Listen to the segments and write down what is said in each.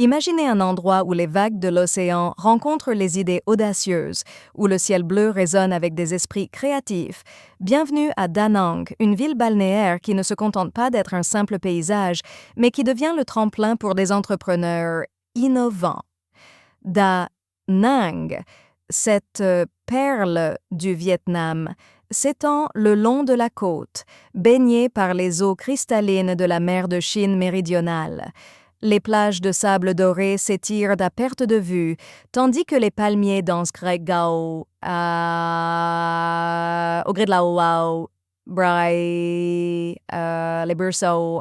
Imaginez un endroit où les vagues de l'océan rencontrent les idées audacieuses, où le ciel bleu résonne avec des esprits créatifs. Bienvenue à Da Nang, une ville balnéaire qui ne se contente pas d'être un simple paysage, mais qui devient le tremplin pour des entrepreneurs innovants. Da Nang, cette perle du Vietnam, s'étend le long de la côte, baignée par les eaux cristallines de la mer de Chine méridionale. Les plages de sable doré s'étirent à perte de vue, tandis que les palmiers dansent Greg Gao au gré de la Wow, Brai, les berceaux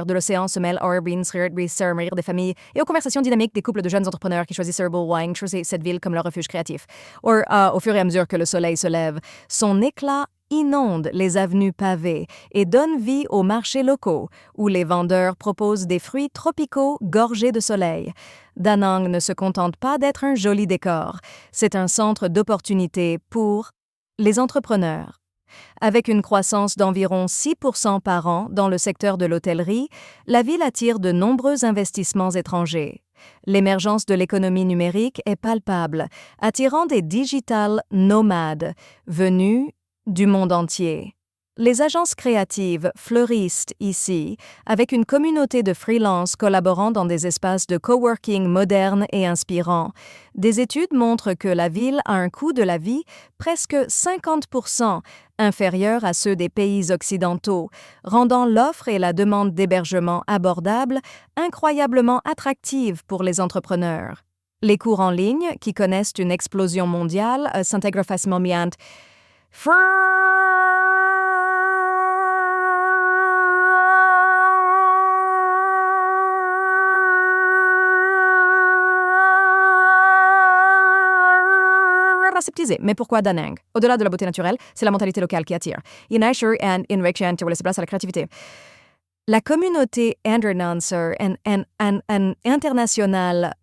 de l'océan se mêlent aux rire des familles et aux conversations dynamiques des couples de jeunes entrepreneurs qui choisissent Herbal Wine, choisissent cette ville comme leur refuge créatif. Au fur et à mesure que le soleil se lève, son éclat inonde les avenues pavées et donne vie aux marchés locaux, où les vendeurs proposent des fruits tropicaux gorgés de soleil. Da Nang ne se contente pas d'être un joli décor, c'est un centre d'opportunités pour les entrepreneurs. Avec une croissance d'environ 6% par an dans le secteur de l'hôtellerie, la ville attire de nombreux investissements étrangers. L'émergence de l'économie numérique est palpable, attirant des digital nomades venus du monde entier. Les agences créatives fleurissent ici, avec une communauté de freelance collaborant dans des espaces de coworking modernes et inspirants. Des études montrent que la ville a un coût de la vie presque 50% inférieur à ceux des pays occidentaux, rendant l'offre et la demande d'hébergement abordables incroyablement attractives pour les entrepreneurs. Les cours en ligne, qui connaissent une explosion mondiale, s'intègrent facilement bien. Mais pourquoi Da Nang? Au-delà de la beauté naturelle, c'est la mentalité locale qui attire. Inaisher and Inrection qui laisse place à la créativité. La communauté internationale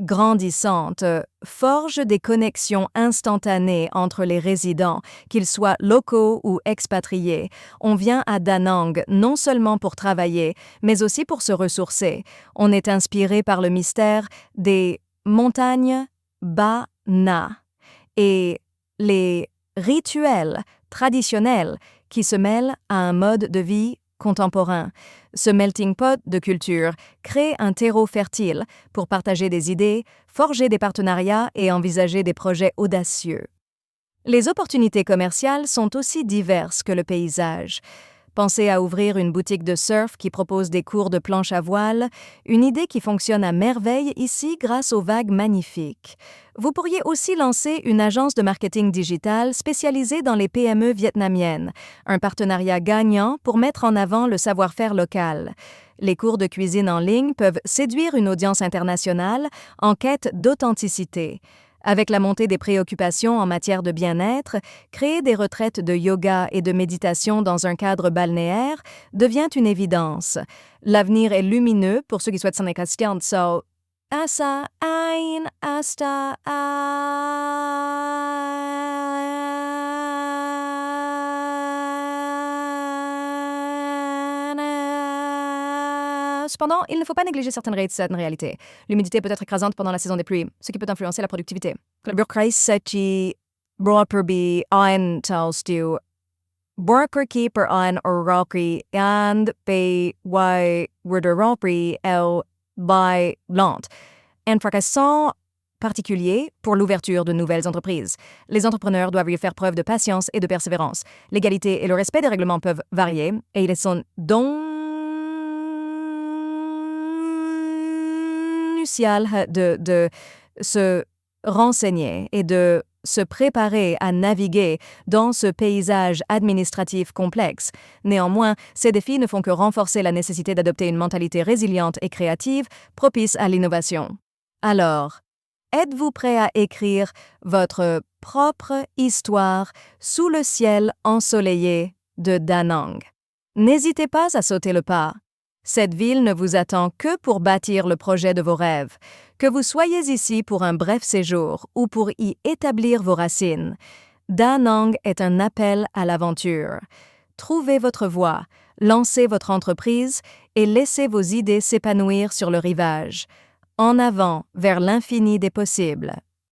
grandissante forge des connexions instantanées entre les résidents, qu'ils soient locaux ou expatriés. On vient à Da Nang non seulement pour travailler, mais aussi pour se ressourcer. On est inspiré par le mystère des montagnes Ba Na et les rituels traditionnels qui se mêlent à un mode de vie contemporain. Ce melting pot de culture crée un terreau fertile pour partager des idées, forger des partenariats et envisager des projets audacieux. Les opportunités commerciales sont aussi diverses que le paysage. Pensez à ouvrir une boutique de surf qui propose des cours de planche à voile, une idée qui fonctionne à merveille ici grâce aux vagues magnifiques. Vous pourriez aussi lancer une agence de marketing digital spécialisée dans les PME vietnamiennes, un partenariat gagnant pour mettre en avant le savoir-faire local. Les cours de cuisine en ligne peuvent séduire une audience internationale en quête d'authenticité. Avec la montée des préoccupations en matière de bien-être, créer des retraites de yoga et de méditation dans un cadre balnéaire devient une évidence. L'avenir est lumineux pour ceux qui souhaitent s'en écasser. So, asa ein asta Cependant, il ne faut pas négliger certaines réalités. L'humidité peut être écrasante pendant la saison des pluies, ce qui peut influencer la productivité. Un fracassant particulier pour l'ouverture de nouvelles entreprises. Les entrepreneurs doivent faire preuve de patience et de persévérance. L'égalité et le respect des règlements peuvent varier, et ils sont de se renseigner et de se préparer à naviguer dans ce paysage administratif complexe. Néanmoins, ces défis ne font que renforcer la nécessité d'adopter une mentalité résiliente et créative, propice à l'innovation. Alors, êtes-vous prêt à écrire votre propre histoire sous le ciel ensoleillé de Da Nang? N'hésitez pas à sauter le pas. Cette ville ne vous attend que pour bâtir le projet de vos rêves. Que vous soyez ici pour un bref séjour ou pour y établir vos racines, Da Nang est un appel à l'aventure. Trouvez votre voie, lancez votre entreprise et laissez vos idées s'épanouir sur le rivage. En avant vers l'infini des possibles.